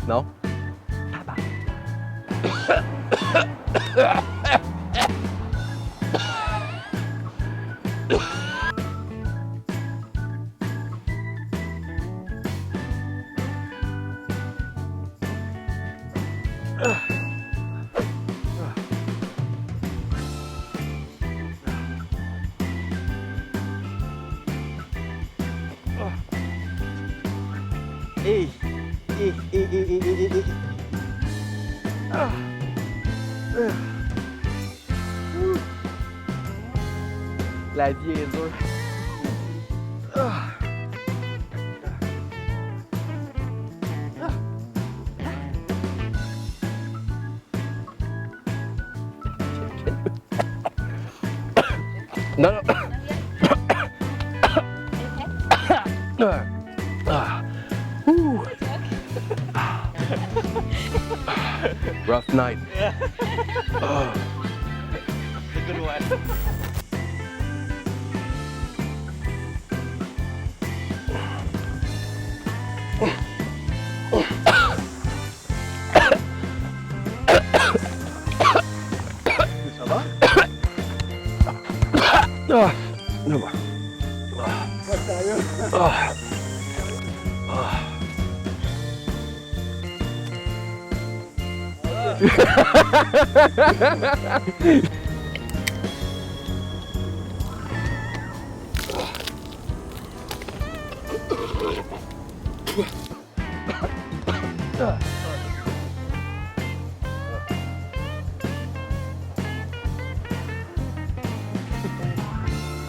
No? Ê, ê, ê, ê, ê, ê, ê, ê. Gladiator. No, no. Whew. Rough night. Yeah. Oh. It's a good one. Ça va? Ah, no more. Ah. Ah.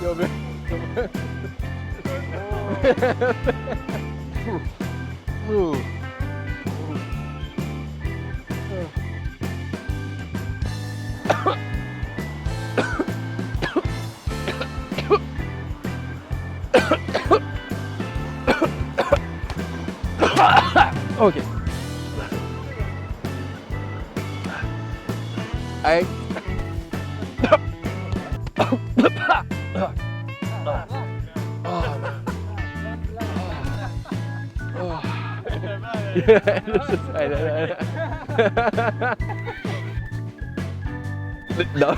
Yo, man. Ooh. Okay. I. No.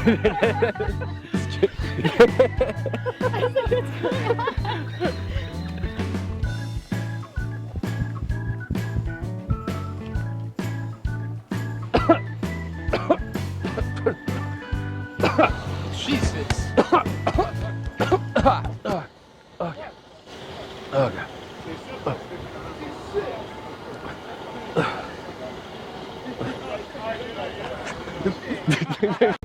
Jesus. Okay. Okay.